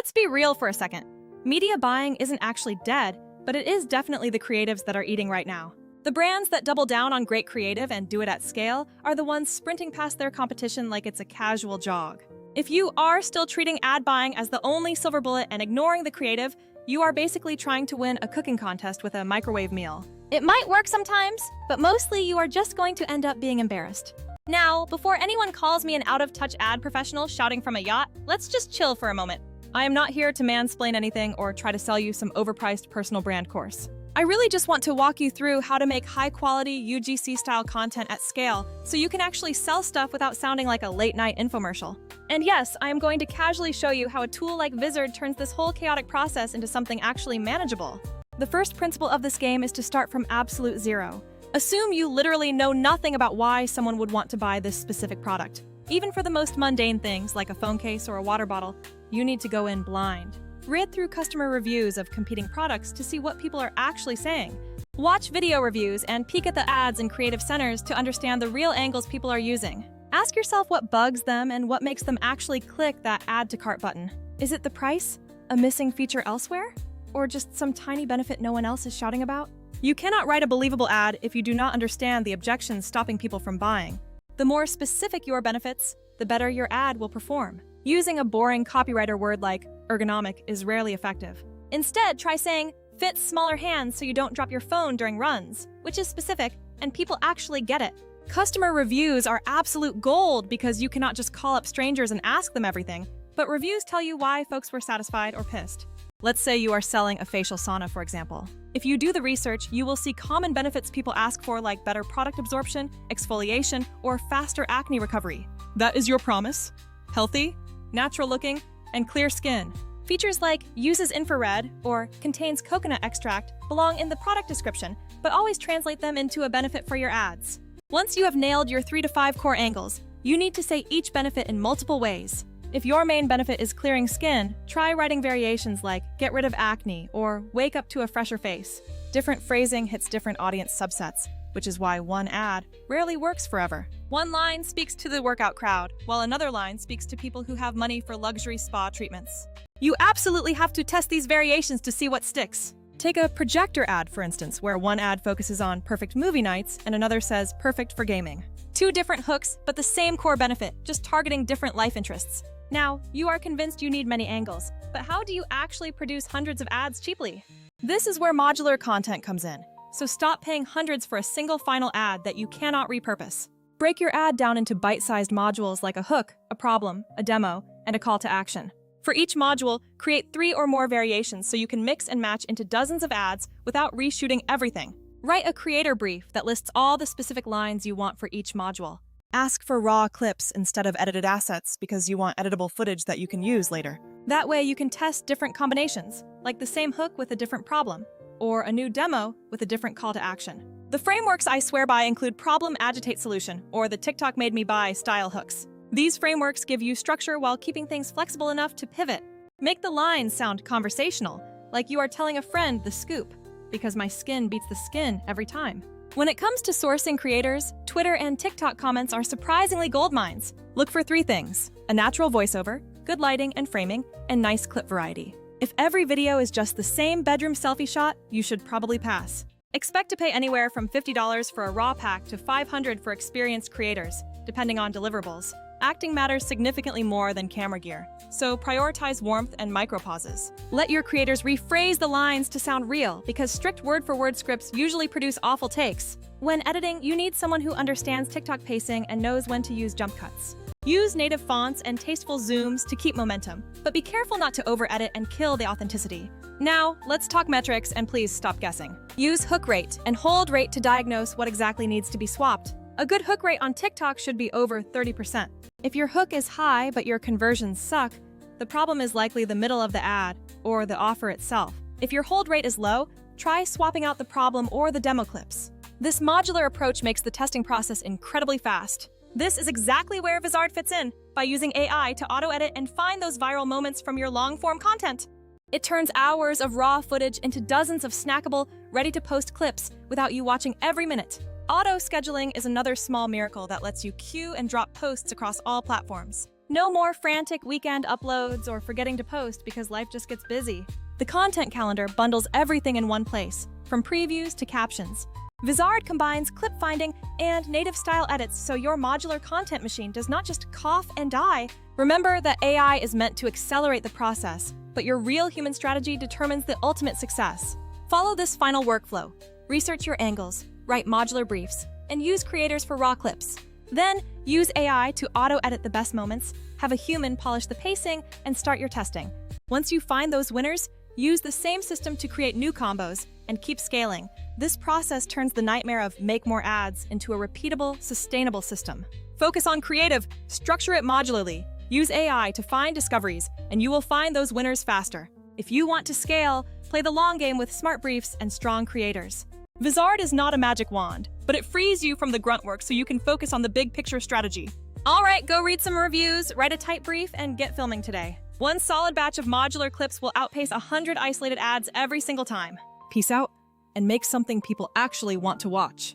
Let's be real for a second. Media buying isn't actually dead, but it is definitely the creatives that are eating right now. The brands that double down on great creative and do it at scale are the ones sprinting past their competition like it's a casual jog. If you are still treating ad buying as the only silver bullet and ignoring the creative, you are basically trying to win a cooking contest with a microwave meal. It might work sometimes, but mostly you are just going to end up being embarrassed. Now, before anyone calls me an out-of-touch ad professional shouting from a yacht, let's just chill for a moment. I am not here to mansplain anything or try to sell you some overpriced personal brand course. I really just want to walk you through how to make high-quality UGC-style content at scale so you can actually sell stuff without sounding like a late-night infomercial. And yes, I am going to casually show you how a tool like Vizard turns this whole chaotic process into something actually manageable. The first principle of this game is to start from absolute zero. Assume you literally know nothing about why someone would want to buy this specific product. Even for the most mundane things like a phone case or a water bottle, you need to go in blind. Read through customer reviews of competing products to see what people are actually saying. Watch video reviews and peek at the ads in creative centers to understand the real angles people are using. Ask yourself what bugs them and what makes them actually click that add to cart button. Is it the price? A missing feature elsewhere? Or just some tiny benefit no one else is shouting about? You cannot write a believable ad if you do not understand the objections stopping people from buying. The more specific your benefits, the better your ad will perform. Using a boring copywriter word like ergonomic is rarely effective. Instead, try saying, fits smaller hands so you don't drop your phone during runs, which is specific, and people actually get it. Customer reviews are absolute gold because you cannot just call up strangers and ask them everything, but reviews tell you why folks were satisfied or pissed. Let's say you are selling a facial sauna, for example. If you do the research, you will see common benefits people ask for like better product absorption, exfoliation, or faster acne recovery. That is your promise? Healthy, natural looking, and clear skin. Features like uses infrared or contains coconut extract belong in the product description, but always translate them into a benefit for your ads. Once you have nailed your 3 to 5 core angles, you need to say each benefit in multiple ways. If your main benefit is clearing skin, try writing variations like get rid of acne or wake up to a fresher face. Different phrasing hits different audience subsets, which is why one ad rarely works forever. One line speaks to the workout crowd, while another line speaks to people who have money for luxury spa treatments. You absolutely have to test these variations to see what sticks. Take a projector ad, for instance, where one ad focuses on perfect movie nights and another says perfect for gaming. 2 different hooks, but the same core benefit, just targeting different life interests. Now, you are convinced you need many angles, but how do you actually produce hundreds of ads cheaply? This is where modular content comes in. So stop paying hundreds for a single final ad that you cannot repurpose. Break your ad down into bite-sized modules like a hook, a problem, a demo, and a call to action. For each module, create 3 or more variations so you can mix and match into dozens of ads without reshooting everything. Write a creator brief that lists all the specific lines you want for each module. Ask for raw clips instead of edited assets because you want editable footage that you can use later. That way you can test different combinations, like the same hook with a different problem, or a new demo with a different call to action. The frameworks I swear by include problem, agitate, solution, or the TikTok made me buy style hooks. These frameworks give you structure while keeping things flexible enough to pivot. Make the lines sound conversational, like you are telling a friend the scoop, because my skin beats the skin every time. When it comes to sourcing creators, Twitter and TikTok comments are surprisingly gold mines. Look for 3 things: a natural voiceover, good lighting and framing, and nice clip variety. If every video is just the same bedroom selfie shot, you should probably pass. Expect to pay anywhere from $50 for a raw pack to $500 for experienced creators, depending on deliverables. Acting matters significantly more than camera gear, so prioritize warmth and micro-pauses. Let your creators rephrase the lines to sound real, because strict word-for-word scripts usually produce awful takes. When editing, you need someone who understands TikTok pacing and knows when to use jump cuts. Use native fonts and tasteful zooms to keep momentum, but be careful not to over-edit and kill the authenticity. Now, let's talk metrics, and please stop guessing. Use hook rate and hold rate to diagnose what exactly needs to be swapped. A good hook rate on TikTok should be over 30%. If your hook is high but your conversions suck, the problem is likely the middle of the ad or the offer itself. If your hold rate is low, try swapping out the problem or the demo clips. This modular approach makes the testing process incredibly fast. This is exactly where Vizard fits in, by using AI to auto-edit and find those viral moments from your long-form content. It turns hours of raw footage into dozens of snackable, ready-to-post clips without you watching every minute. Auto-scheduling is another small miracle that lets you queue and drop posts across all platforms. No more frantic weekend uploads or forgetting to post because life just gets busy. The content calendar bundles everything in one place, from previews to captions. Vizard combines clip finding and native style edits so your modular content machine does not just cough and die. Remember that AI is meant to accelerate the process, but your real human strategy determines the ultimate success. Follow this final workflow. Research your angles, write modular briefs, and use creators for raw clips. Then, use AI to auto-edit the best moments, have a human polish the pacing, and start your testing. Once you find those winners, use the same system to create new combos and keep scaling. This process turns the nightmare of make more ads into a repeatable, sustainable system. Focus on creative, structure it modularly. Use AI to find discoveries, and you will find those winners faster. If you want to scale, play the long game with smart briefs and strong creators. Vizard is not a magic wand, but it frees you from the grunt work so you can focus on the big picture strategy. All right, go read some reviews, write a tight brief, and get filming today. One solid batch of modular clips will outpace 100 isolated ads every single time. Peace out, and make something people actually want to watch.